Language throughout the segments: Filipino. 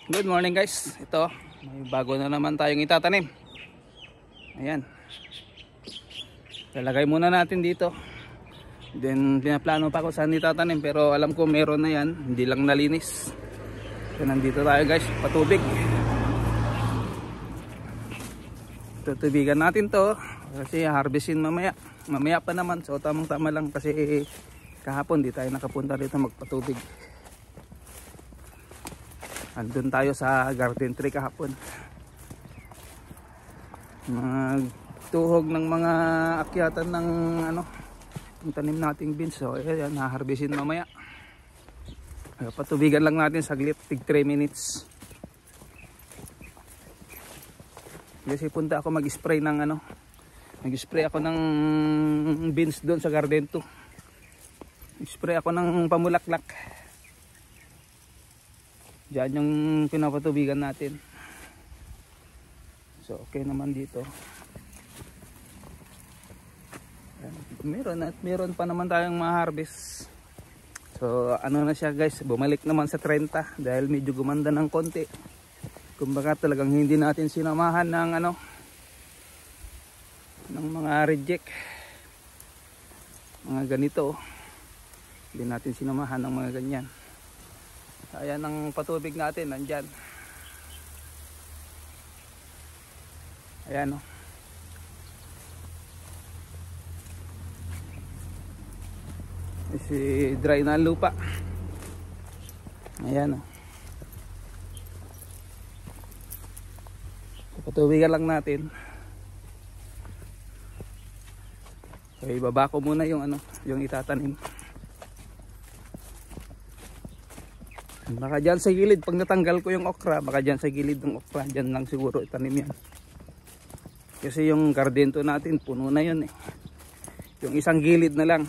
Good morning guys. Ito, may bago na naman tayong itatanim. Ayan. Lalagay muna natin dito. Then pinaplano pa ko saan itatanim, pero alam ko meron na yan, hindi lang nalinis. So nandito tayo guys, patubig. Tutubigan natin to kasi harvestin mamaya. Mamaya pa naman, so tamang tama lang kasi kahapon di tayo nakapunta dito magpatubig. Andun tayo sa garden tree kahapon. Magtuhog ng mga akyatan ng yung tanim nating beans. So ayan, haharvestin mamaya. Patubigan lang natin saglit, tig 3 minutes. Kasi punta ako mag-spray ng mag-spray ako ng beans doon sa garden 2. Spray ako ng pamulaklak. Diyan yung pinapatubigan natin. So okay naman dito. Meron pa naman tayong ma-harvest. So ano na siya guys, bumalik naman sa 30 dahil medyo gumanda ng konti. Kumbaga talagang hindi natin sinamahan ng ng mga reject. Mga ganito. Hindi natin sinamahan ng mga ganyan. Ayan ang patubig natin, nandyan. Ayan o. Si dry na lupa. Ayan o. Patubigan lang natin. So ibaba ko muna yung yung itatanim. Baka dyan sa gilid, pag natanggal ko yung okra, baka dyan sa gilid ng okra, dyan lang siguro itanim yan. Kasi yung garden to natin, puno na yun eh. Yung isang gilid na lang.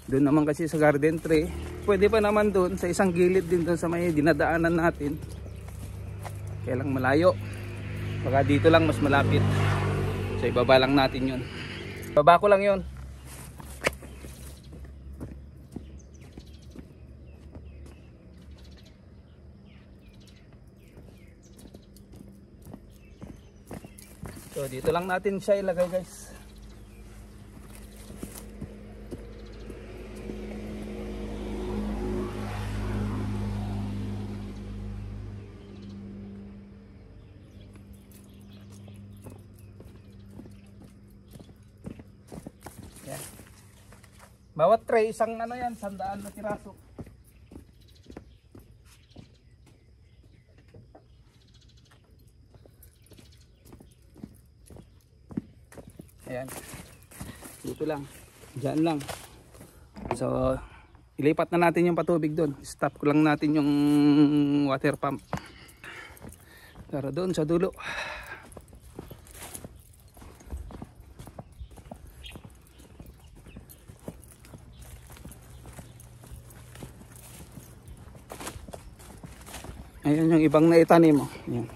Doon naman kasi sa garden tray, pwede pa naman doon, sa isang gilid din doon sa may dinadaanan natin. Kaya lang malayo. Baka dito lang mas malapit. So ibaba lang natin yun. Ibaba ko lang yun. So dito lang natin siya ilagay guys. Yan. Bawat tray isang yan, 100 na piraso. Ayan. Dito lang. Diyan lang. So, ilipat na natin yung patubig doon. Stop ko lang natin yung water pump. Para doon sa dulo. Ayan yung ibang naitanim mo. Ayan.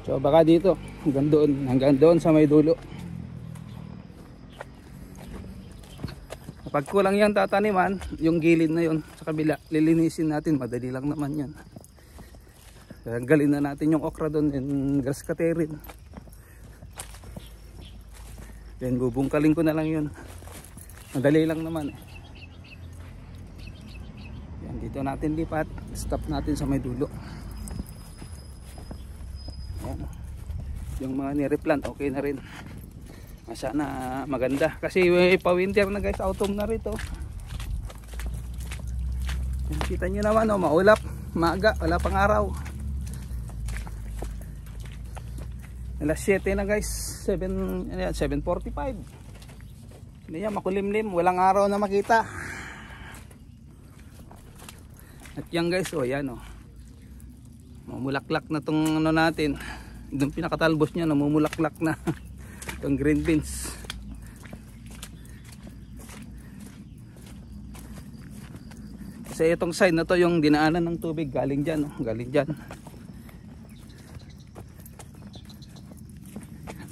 So baka dito hanggang doon sa may dulo. Kapag kulang yan tataniman, yung gilid na yun sa kabila, lilinisin natin, madali lang naman yan. Tanggalin na natin yung okra doon and grass cutterin. Then bubungkalin ko na lang yun. Madali lang naman eh. Yan, dito natin lipat, stop natin sa may dulo. Yung mga nireplant okay na rin. Sana maganda kasi pa winter na guys, autumn na rito. Kita nyo naman maulap, maaga, wala pang araw. Alas 7 na guys, 7:45. Hindi yan, makulimlim, walang araw na makita. At yan guys, yan mamulaklak na tong natin. Yung pinakatalbos niya namumulaklak na itong green beans. Kasi itong side na to yung dinaanan ng tubig galing dyan, galing dyan.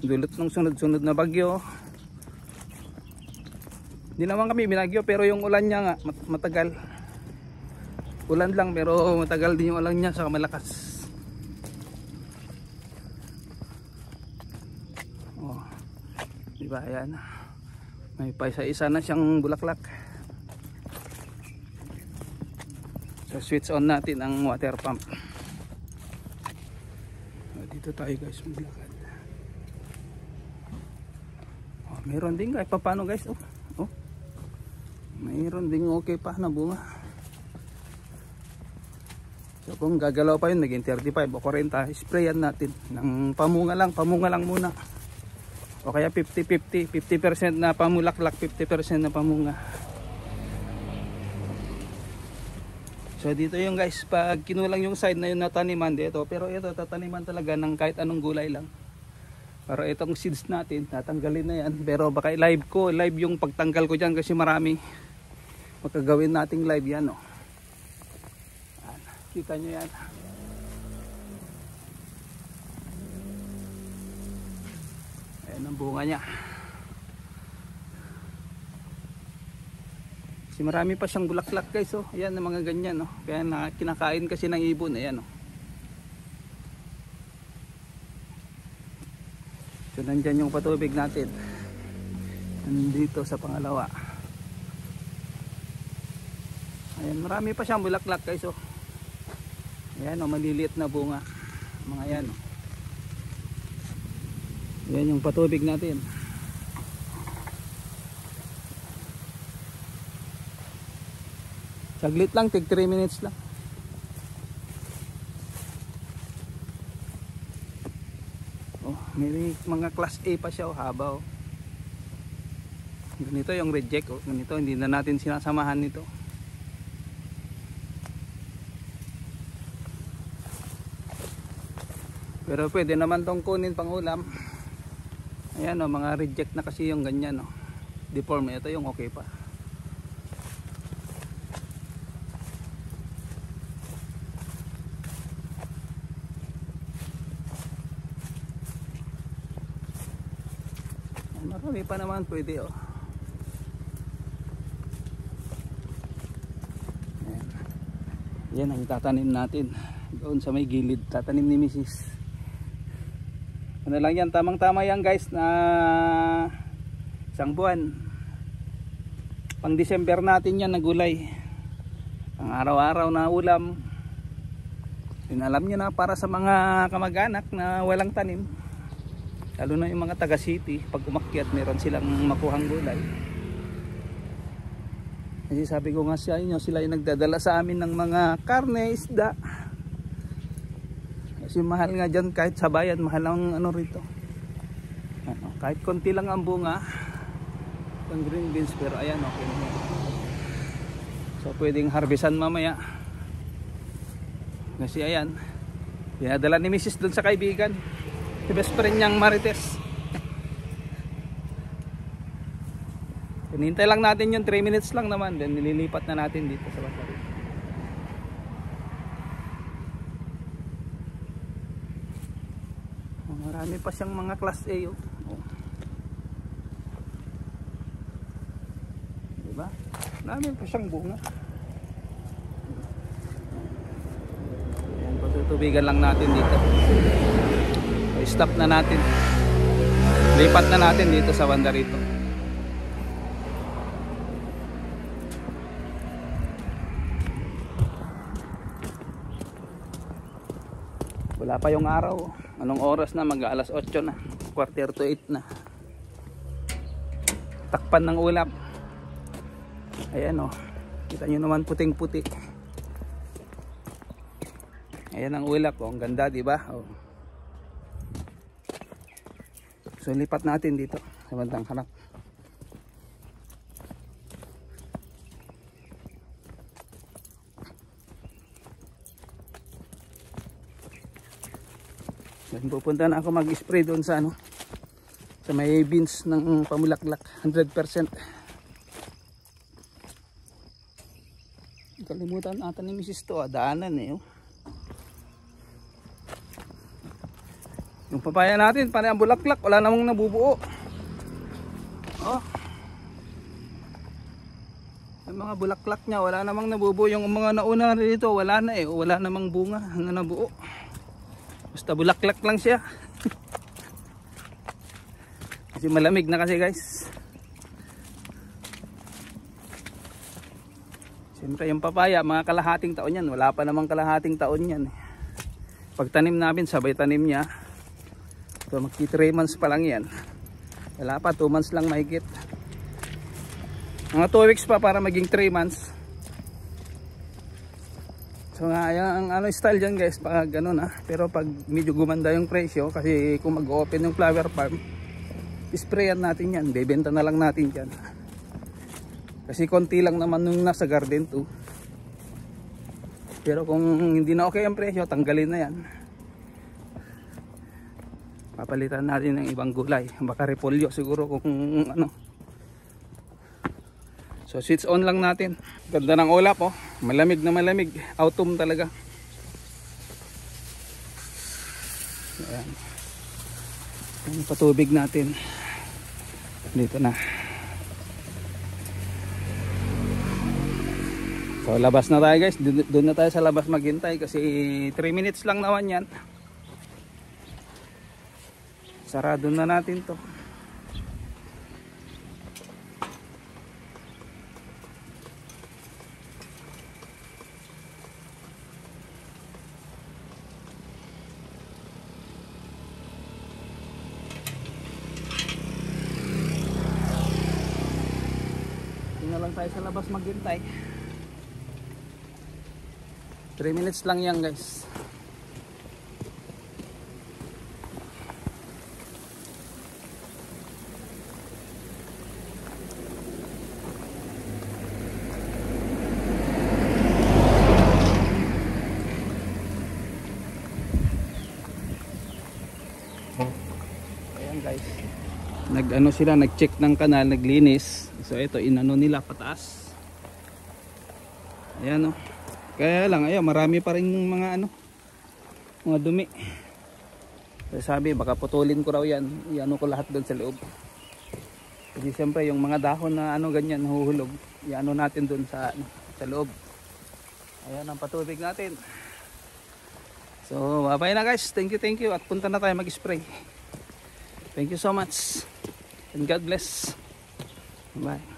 Dulot ng sunod-sunod na bagyo. Hindi naman kami binagyo, pero yung ulan niya nga matagal. Ulan lang pero matagal din yung ulan niya, saka malakas. Oh, diba, ayan, may paisa-isa na siyang bulaklak. So switch on natin ang water pump. Dito tayo guys, maglakad. Oh, mayroon din kahit paano guys. Oh, mayroon din okay pa na bunga. So kung gagalaw pa yun, naging 35 o 40, sprayan natin ng pamunga lang muna. O kaya 50-50, 50% na pamulaklak, 50% na pamunga. So dito yung guys, pag kinulang yung side na yun nataniman dito, pero ito tataniman talaga ng kahit anong gulay lang. Para itong seeds natin, tatanggalin na yan. Pero baka live yung pagtanggal ko dyan kasi marami. Magkagawin nating live yan, oh. Yan, kita nyo yan. Ayan ang bunga nya. Kasi marami pa siyang bulaklak guys, oh. Ayan ang mga ganyan, oh. Kaya kinakain kasi ng ibon, ayan, oh. So nandyan yung patubig natin. Nandito sa pangalawa. Ayan, marami pa siyang bulaklak guys, oh. Ayan, oh, maliliit na bunga. Mga yan, oh. Ayan yung patubig natin. Saglit lang, tig 3 minutes lang. Oh, may mga class A pa siya, oh, haba, oh. Ganito yung reject, oh. Ganito, hindi na natin sinasamahan nito. Pero pwede naman tong kunin pang ulam. Ayan, oh, mga reject na kasi yung ganyan, oh. Deform, ito yung okay pa. Marami pa naman pwede, oh. Ayan. Yan ang tatanim natin doon sa may gilid, tatanim ni Mrs. Ano lang yan, tamang tama yan guys, na isang buwan. Pang December natin yan na gulay, pang araw-araw na ulam. Alam nyo na, para sa mga kamag-anak na walang tanim, lalo na yung mga taga city, pag umakyat meron silang makuhang gulay. Kasi sabi ko nga sa inyo, sila yung nagdadala sa amin ng mga karne, isda. Kasi mahal nga dyan, kahit sa bayan mahal ang ano rito, ano, kahit konti lang ang bunga ng green beans, pero ayan, okay na. So pwedeng harvestan mamaya. Kasi ayan, dinadala ni Mrs. dun sa kaibigan, si best friend niyang Marites. Hinintay lang natin yung 3 minutes lang naman, then nililipat na natin dito sa banda. Marami pa siyang mga class A, oh. Diba? Marami pa siyang bunga. Ayan, patutubigan lang natin dito. So, stop na natin. Lipat na natin dito sa banda rito. Wala pa yung araw. Anong oras na? Mag-alas 8 na. 7:45 na. Takpan ng ulap. Ayan, oh. Kita nyo naman puting-puti. Ayan ang ulap, oh. Ang ganda, diba? Oh. So lipat natin dito sa bandang harap. Pupunta na ako mag-spray doon sa ano, sa may beans ng pamulaklak, 100%. Kalimutan ata ni Mrs. to, daanan eh, oh. Yung papaya natin, parang bulaklak, wala namang nabubuo. Oh. Yung mga bulaklak niya, wala namang nabubuo. Yung mga nauna dito, wala na eh. Wala namang bunga na nabuo. Basta bulaklak lang siya. Kasi malamig na kasi guys. Siyempre yung papaya, mga kalahating taon yan. Wala pa namang kalahating taon yan. Pag tanim namin, sabay tanim niya. So magki 3 months pa lang yan. Wala pa, 2 months lang mahigit. Mga 2 weeks pa para maging 3 months. So nga, ang ano style dyan guys, pag ganun pero pag medyo gumanda yung presyo, kasi kung mag-open yung flower farm, sprayan natin yan, bebenta na lang natin dyan. Kasi konti lang naman nung nasa garden 2. Pero kung hindi na okay ang presyo, tanggalin na yan. Papalitan natin ng ibang gulay, baka repolyo siguro kung ano. So switch on lang natin. Ganda ng ulap oh. Malamig na malamig. Autumn talaga. Ayan. Yung patubig natin. Dito na. So labas na tayo guys. Doon na tayo sa labas maghintay. Kasi 3 minutes lang naman yan. Sarado na natin to. Lang tayo sa labas maghintay. 3 minutes lang yan guys. Ayan guys, nag-ano sila, nag-check ng kanal, naglinis. So ito inano nila pataas. Ayan oh. Kaya lang ayo marami pa rin mga ano, mga dumi. So sabi baka putulin ko raw yan, iano ko lahat doon sa loob. Kasi siyempre yung mga dahon na ano ganyan huhulog, iano natin doon sa ano, sa loob. Ayan ang patubig natin. So bye na guys, thank you at punta na tayo mag-spray. Thank you so much and God bless. Bye.